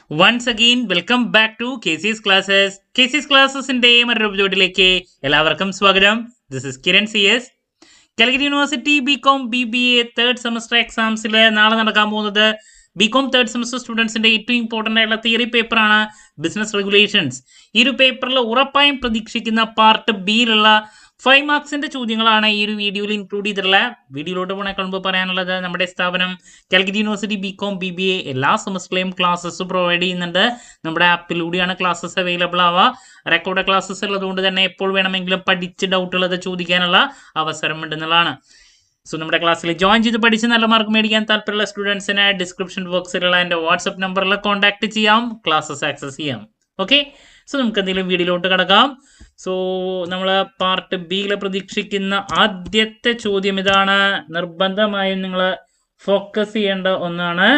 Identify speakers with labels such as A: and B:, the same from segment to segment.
A: Once again, welcome back to KC's Classes. KC's Classesന്റെ മറ്റൊരു എപ്പിസോഡിലേക്ക് എല്ലാവർക്കും സ്വാഗതം. This is Kiran CS. Calicut university BCom BBA third semester എക്സാംസിൽ നാളെ നടക്കാൻ പോകുന്നത് ബികോം തേർഡ് സെമസ്റ്റർ സ്റ്റുഡൻസിന്റെ ഏറ്റവും ഇമ്പോർട്ടൻ്റ് ആയിട്ടുള്ള തിയറി പേപ്പറാണ് ബിസിനസ് റെഗുലേഷൻസ്. ഈ ഒരു പേപ്പറിൽ ഉറപ്പായും പ്രതീക്ഷിക്കുന്ന പാർട്ട് ബിയിലുള്ള 5 മാർക്സിന്റെ ചോദ്യങ്ങളാണ് ഈ ഒരു വീഡിയോയിൽ ഇൻക്ലൂഡ് ചെയ്തിട്ടുള്ള. വീഡിയോയിലോട്ട് പോണേക്കാൾ മുമ്പ് പറയാനുള്ളത്, നമ്മുടെ സ്ഥാപനം കാലിക്കറ്റ് യൂണിവേഴ്സിറ്റി ബികോം BBA എല്ലാ സെമസ്റ്ററിലെയും ക്ലാസ്സസ് പ്രൊവൈഡ് ചെയ്യുന്നുണ്ട്. നമ്മുടെ ആപ്പിലൂടെയാണ് ക്ലാസ്സസ് അവൈലബിൾ ആവുക. റെക്കോർഡ് ക്ലാസ്സസ് ഉള്ളതുകൊണ്ട് തന്നെ എപ്പോൾ വേണമെങ്കിലും പഠിച്ച് ഡൗട്ടുള്ളത് ചോദിക്കാനുള്ള അവസരം ഉണ്ടെന്നുള്ളതാണ്. സോ നമ്മുടെ ക്ലാസ്സിൽ ജോയിൻ ചെയ്ത് പഠിച്ച് നല്ല മാർക്ക് മേടിക്കാൻ താല്പര്യമുള്ള സ്റ്റുഡൻസിന് ഡിസ്ക്രിപ്ഷൻ ബോക്സിലുള്ള എൻ്റെ വാട്സപ്പ് നമ്പറിൽ കോൺടാക്ട് ചെയ്യാം, ക്ലാസ്സസ് ആക്സസ് ചെയ്യാം. ഓക്കെ, സോ നമുക്ക് എന്തെങ്കിലും വീഡിയോയിലോട്ട് കിടക്കാം. സോ നമ്മൾ പാർട്ട് ബിയിൽ പ്രതീക്ഷിക്കുന്ന ആദ്യത്തെ ചോദ്യം ഇതാണ്. നിർബന്ധമായും നിങ്ങൾ ഫോക്കസ് ചെയ്യേണ്ട ഒന്നാണ്.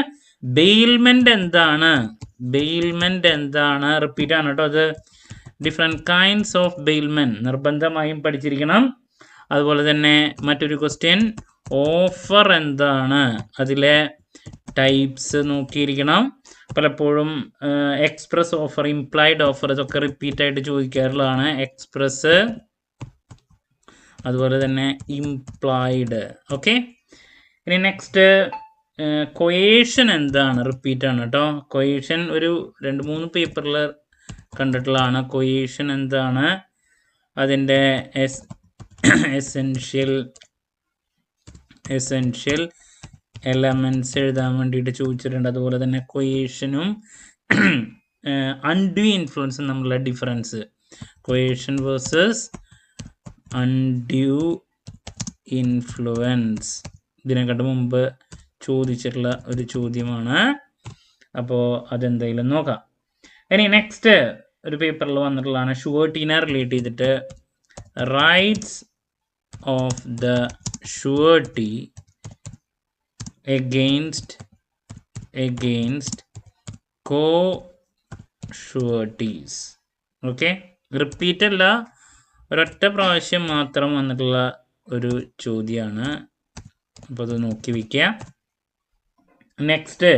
A: ബെയിൽമെന്റ് എന്താണ്? ബെയിൽമെന്റ് എന്താണ്? റിപ്പീറ്റ് ആണ് കേട്ടോ, അത് ഡിഫറെൻറ്റ് കൈൻഡ്സ് ഓഫ് ബെയിൽമെന്റ് നിർബന്ധമായും പഠിച്ചിരിക്കണം. അതുപോലെ തന്നെ മറ്റൊരു ക്വസ്റ്റ്യൻ, ഓഫർ എന്താണ്? അതിലെ ടൈപ്സ് നോക്കിയിരിക്കണം. പലപ്പോഴും എക്സ്പ്രസ് ഓഫർ, ഇംപ്ലൈഡ് ഓഫർ, ഇതൊക്കെ റിപ്പീറ്റ് ആയിട്ട് ചോദിക്കാറുള്ളതാണ്. എക്സ്പ്രസ്, അതുപോലെ തന്നെ ഇംപ്ലൈഡ്. ഓക്കെ, ഇനി നെക്സ്റ്റ് കൊയേഷൻ എന്താണ്? റിപ്പീറ്റ് ആണ് കേട്ടോ. കൊയേഷൻ ഒരു 2-3 പേപ്പറിൽ കണ്ടിട്ടുള്ളതാണ്. കൊയേഷൻ എന്താണ്? അതിൻ്റെ എസെൻഷ്യൽ എലമെൻറ്റ്സ് എഴുതാൻ വേണ്ടിയിട്ട് ചോദിച്ചിട്ടുണ്ട്. അതുപോലെ തന്നെ കൊയേഷനും അൺഡ്യൂ ഇൻഫ്ലുവൻസും തമ്മിലുള്ള difference, coercion versus undue influence, ഇതിനെക്കാട്ട് മുമ്പ് ചോദിച്ചിട്ടുള്ള ഒരു ചോദ്യമാണ്. അപ്പോൾ അതെന്തായാലും നോക്കാം. ഇനി നെക്സ്റ്റ് ഒരു പേപ്പറിൽ വന്നിട്ടുള്ളതാണ്, ഷുവർട്ടീനെ റിലേറ്റ് ചെയ്തിട്ട് rights of the surety against co-sureties. Okay, repeat അല്ല, ഒരൊറ്റ പ്രാവശ്യം മാത്രം വന്നിട്ടുള്ള ഒരു ചോദ്യമാണ്. അപ്പോൾ അത് നോക്കി വയ്ക്കുക. നെക്സ്റ്റ്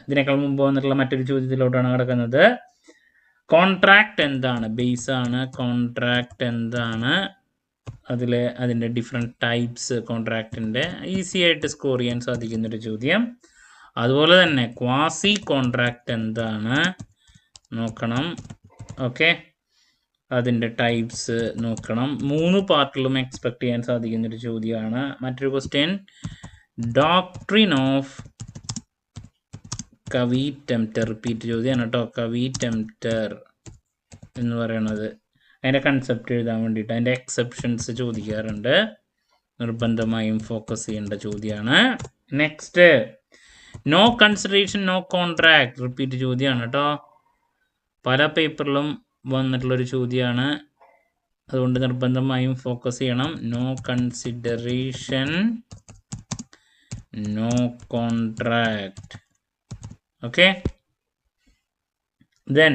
A: ഇതിനേക്കാൾ മുമ്പ് വന്നിട്ടുള്ള മറ്റൊരു ചോദ്യത്തിലോട്ടാണ് കിടക്കുന്നത്. കോൺട്രാക്റ്റ് എന്താണ്? ബേസ് ആണ്. കോൺട്രാക്റ്റ് എന്താണ്? അതിൻ്റെ ഡിഫറെൻറ്റ് ടൈപ്സ് കോൺട്രാക്റ്റിൻ്റെ ഈസി ആയിട്ട് സ്കോർ ചെയ്യാൻ സാധിക്കുന്നൊരു ചോദ്യം. അതുപോലെ തന്നെ ക്വാസി കോൺട്രാക്റ്റ് എന്താണ് നോക്കണം. ഓക്കെ, അതിൻ്റെ ടൈപ്സ് നോക്കണം. 3 പാർട്ടിലും എക്സ്പെക്ട് ചെയ്യാൻ സാധിക്കുന്നൊരു ചോദ്യമാണ്. മറ്റൊരു ക്വസ്റ്റ്യൻ, ഡോക്ട്രിൻ ഓഫ് കവീറ്റംപ്റ്റർ, റിപ്പീറ്റ് ചോദ്യമാണ് കേട്ടോ. കവീറ്റംപ്റ്റർ എന്ന് പറയുന്നത് അതിൻ്റെ കൺസെപ്റ്റ് എഴുതാൻ വേണ്ടിയിട്ട് അതിൻ്റെ എക്സെപ്ഷൻസ് ചോദിക്കാറുണ്ട്. നിർബന്ധമായും ഫോക്കസ് ചെയ്യേണ്ട ചോദ്യമാണ്. Next, no consideration no contract, repeat ചോദ്യമാണ് കേട്ടോ. പല പേപ്പറിലും വന്നിട്ടുള്ളൊരു ചോദ്യമാണ്, അതുകൊണ്ട് നിർബന്ധമായും ഫോക്കസ് ചെയ്യണം. No consideration no contract. Okay, then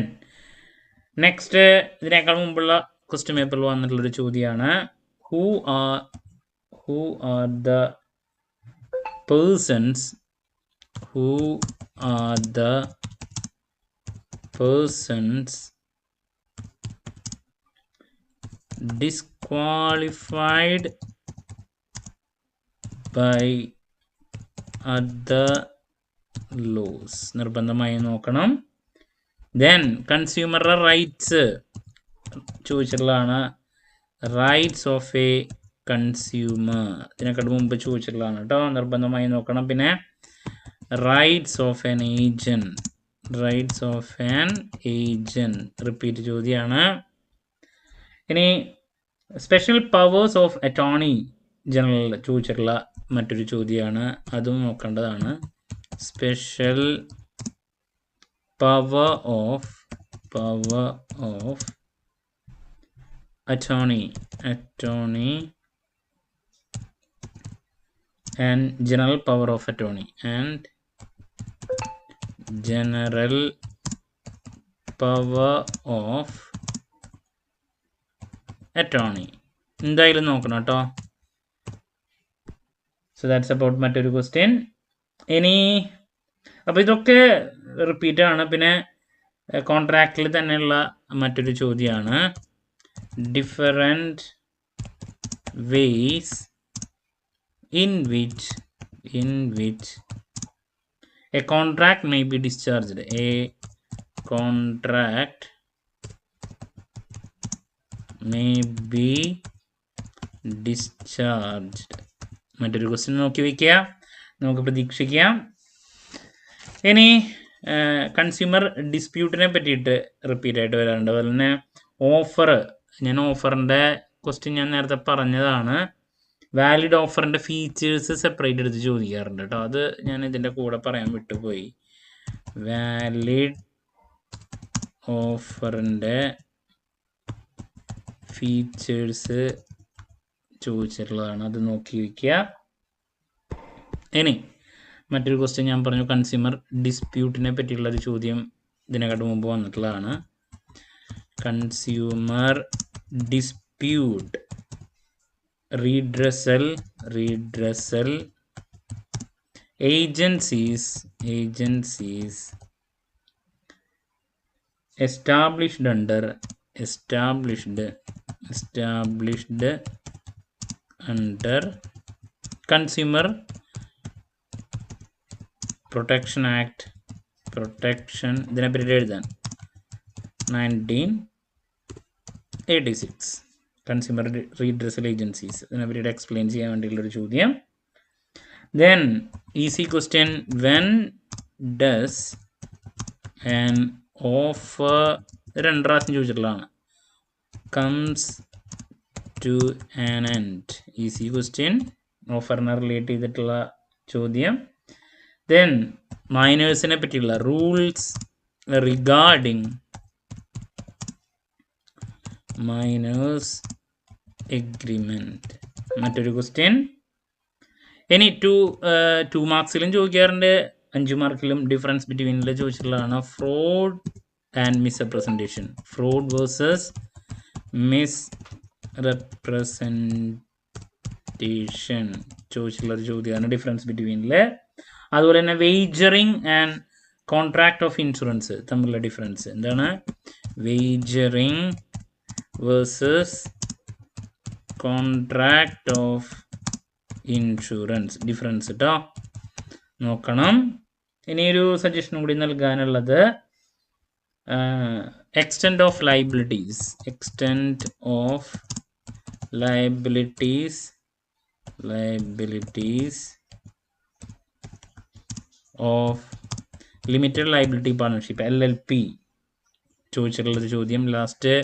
A: next ഇതിനേക്കാൾ മുമ്പുള്ള ക്വസ്റ്റ്യൻ പേപ്പറിൽ വന്നിട്ടുള്ളൊരു ചോദ്യമാണ്, who are the persons disqualified by other laws, നിർബന്ധമായി നോക്കണം. ദെൻ കൺസ്യൂമറുടെ റൈറ്റ്സ് ചോദിച്ചിട്ടുള്ളതാണ്. റൈറ്റ്സ് ഓഫ് എ കൺസ്യൂമർ, ഇതിനെക്കാട്ട് മുമ്പ് ചോദിച്ചിട്ടുള്ളതാണ് കേട്ടോ, നിർബന്ധമായി നോക്കണം. പിന്നെ rights of an agent, repeat ചോദ്യമാണ്. ഇനി special powers of attorney general ചോദിച്ചിട്ടുള്ള മറ്റൊരു ചോദ്യമാണ്, അതും നോക്കേണ്ടതാണ്. Special power of attorney and general power of attorney and general power of attorney എന്തായാലും നോക്കണം കേട്ടോ. സോ ദാറ്റ്സ് അബൌട്ട് മറ്റൊരു ക്വസ്റ്റ്യൻ. ഇനി അപ്പോൾ ഇതൊക്കെ റിപ്പീറ്റ് ആണ്. പിന്നെ കോൺട്രാക്റ്റിൽ തന്നെയുള്ള മറ്റൊരു ചോദ്യമാണ് different ways in which a contract may be discharged. A contract may be discharged. മറ്റൊരു ക്വസ്റ്റ്യൻ നോക്കി വയ്ക്കുക, നമുക്ക് പ്രതീക്ഷിക്കാം. ഇനി കൺസ്യൂമർ ഡിസ്പ്യൂട്ടിനെ പറ്റിയിട്ട് റിപ്പീറ്റ് ആയിട്ട് വരാറുണ്ട്. അതുപോലെ തന്നെ ഞാൻ ഓഫറിൻ്റെ ക്വസ്റ്റ്യൻ ഞാൻ നേരത്തെ പറഞ്ഞതാണ്. വാലിഡ് ഓഫറിൻ്റെ ഫീച്ചേഴ്സ് സെപ്പറേറ്റ് എടുത്ത് ചോദിക്കാറുണ്ട് കേട്ടോ. അത് ഞാൻ ഇതിൻ്റെ കൂടെ പറയാൻ വിട്ടുപോയി. വാലിഡ് ഓഫറിൻ്റെ ഫീച്ചേഴ്സ് ചോദിച്ചിട്ടുള്ളതാണ്, അത് നോക്കി വയ്ക്കുക. ഇനി മറ്റൊരു ക്വസ്റ്റ്യൻ ഞാൻ പറഞ്ഞു, കൺസ്യൂമർ ഡിസ്പ്യൂട്ടിനെ പറ്റിയുള്ളൊരു ചോദ്യം ഇതിനെക്കാട്ട് മുമ്പ് വന്നിട്ടുള്ളതാണ്. Consumer dispute redressal agencies established under Consumer Protection Act ഇതിനെ പറ്റി എഴുതാൻ 1986 കൺസ്യൂമർ റീഡ്രസൽ ഏജൻസീസ് ഇതിനെപ്പറ്റി എക്സ്പ്ലെയിൻ ചെയ്യാൻ വേണ്ടിയുള്ളൊരു ചോദ്യം. Then easy question, when does an offer, രണ്ട് പ്രാവശ്യം ചോദിച്ചിട്ടുള്ളതാണ്, comes to an end. Easy question, ഓഫറിനെ റിലേറ്റ് ചെയ്തിട്ടുള്ള ചോദ്യം. ദെൻ മൈനേഴ്സിനെ പറ്റിയുള്ള റൂൾസ് റിഗാർഡിങ് മൈനേഴ്സ് എഗ്രിമെൻറ്റ്, മറ്റൊരു ക്വസ്റ്റ്യൻ. ഇനി 2 മാർക്സിലും ചോദിക്കാറുണ്ട്, 5 മാർക്കിലും ഡിഫറൻസ് ബിറ്റ്വീനിൽ ചോദിച്ചിട്ടുള്ളതാണ് fraud and misrepresentation. Fraud versus misrepresentation ചോദിച്ചിട്ടുള്ളൊരു ചോദ്യമാണ് ഡിഫറൻസ് ബിറ്റ്വീനിൽ. അതുപോലെ തന്നെ wagering and contract of insurance തമ്മിലുള്ള ഡിഫറൻസ് എന്താണ്? വേജറിങ് versus contract of insurance difference കേട്ടോ, നോക്കണം. ഇനിയൊരു സജഷനും കൂടി നൽകാനുള്ളത് extent of liabilities of limited liability partnership LLP ചോദിച്ചിട്ടുള്ളൊരു ചോദ്യം. ലാസ്റ്റ്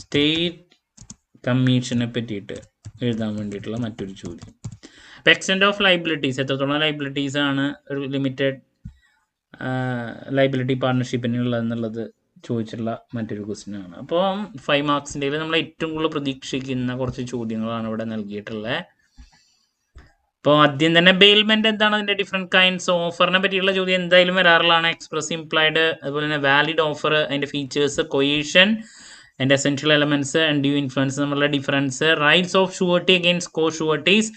A: സ്റ്റേറ്റ് കമ്മീഷനെ പറ്റിയിട്ട് എഴുതാൻ വേണ്ടിയിട്ടുള്ള മറ്റൊരു ചോദ്യം. അപ്പോൾ എക്സ്റ്റെൻറ്റ് ഓഫ് ലയബിലിറ്റീസ്, എത്രത്തോളം ലയബിലിറ്റീസ് ആണ് ഒരു ലിമിറ്റഡ് ലയബിലിറ്റി പാർട്ണർഷിപ്പിനുള്ളതെന്നുള്ളത് ചോദിച്ചിട്ടുള്ള മറ്റൊരു ക്വസ്റ്റ്യൻ ആണ്. അപ്പോൾ 5 മാർക്സിൻ്റെ നമ്മൾ ഏറ്റവും കൂടുതൽ പ്രതീക്ഷിക്കുന്ന കുറച്ച് ചോദ്യങ്ങളാണ് ഇവിടെ നൽകിയിട്ടുള്ളത്. അപ്പോൾ ആദ്യം തന്നെ ബെയിൽമെൻറ്റ് എന്താണ്, അതിൻ്റെ ഡിഫറെൻറ്റ് കൈൻഡ്സ്, ഓഫറിനെ പറ്റിയുള്ള ചോദ്യം എന്തായാലും വരാറുള്ളതാണ്. എക്സ്പ്രസ് ഇംപ്ലൈഡ്, അതുപോലെ തന്നെ വാലിഡ് ഓഫർ, അതിൻ്റെ features, coercion and essential elements, undue influence തമ്മിലുള്ള difference, rights of surety against co sureties,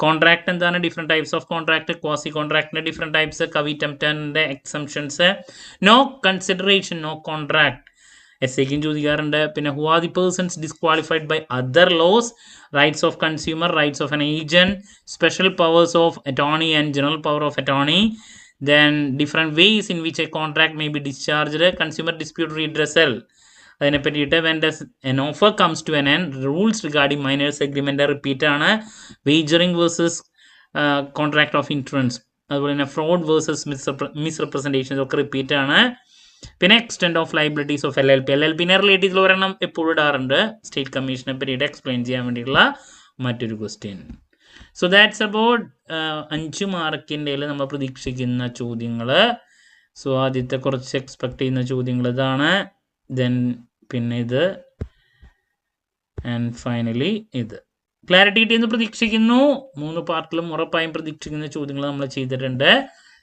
A: contract എന്താണ്, different types of contract, quasi കോൺട്രാക്ടിൻ്റെ ഡിഫറെൻറ്റ് ടൈപ്സ്, കവിറ്റംറ്ററിൻ്റെ exemptions, no consideration, no contract എസ്സേക്കും ചോദിക്കാറുണ്ട്. പിന്നെ who are the persons disqualified by other laws, rights of consumer, rights of an agent, special powers of attorney and general power of attorney, then different ways in which a contract may be discharged, consumer dispute redressal അതിനെ പറ്റിയിട്ട്, when does an offer comes to an end, rules regarding minors agreement repeat ആണ്, wagering versus contract of insurance, അതുപോലെ തന്നെ fraud versus മിസ്റെപ്രസെൻറ്റേഷൻസ് ഒക്കെ repeat ആണ്. പിന്നെ extent of liabilities of LLP-നെ relate ചെയ്തുള്ള ഒരെണ്ണം എപ്പോഴും ഇടാറുണ്ട്, സ്റ്റേറ്റ് കമ്മീഷനെ പറ്റിയിട്ട് എക്സ്പ്ലെയിൻ ചെയ്യാൻ വേണ്ടിയിട്ടുള്ള മറ്റൊരു ക്വസ്റ്റ്യൻ. സോ ദാറ്റ്സ് അബൌട്ട് 5 മാർക്കിൻ്റെ നമ്മൾ പ്രതീക്ഷിക്കുന്ന ചോദ്യങ്ങൾ. സോ ആദ്യത്തെ കുറച്ച് എക്സ്പെക്ട് ചെയ്യുന്ന ചോദ്യങ്ങൾ ഇതാണ്, ദെൻ പിന്നെ ഇത്, ആൻഡ് ഫൈനലി ഇത്. ക്ലാരിറ്റി കിട്ടിയെന്ന് പ്രതീക്ഷിക്കുന്നു. 3 പാർട്ടിലും ഉറപ്പായും പ്രതീക്ഷിക്കുന്ന ചോദ്യങ്ങൾ നമ്മൾ ചെയ്തിട്ടുണ്ട്.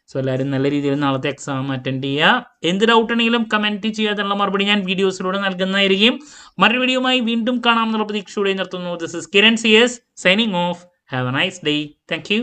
A: സോ എല്ലാവരും നല്ല രീതിയിൽ നാളത്തെ എക്സാം അറ്റൻഡ് ചെയ്യുക. എന്ത് ഡൗട്ട് ഉണ്ടെങ്കിലും കമൻറ്റ് ചെയ്യാനുള്ള മറുപടി ഞാൻ വീഡിയോസിലൂടെ നൽകുന്നതായിരിക്കും. മറ്റൊരു വീഡിയോയുമായി വീണ്ടും കാണാമെന്നുള്ള പ്രതീക്ഷയോടെ നിർത്തുന്നു. This is Kiran CS signing off. Have a nice day. Thank you.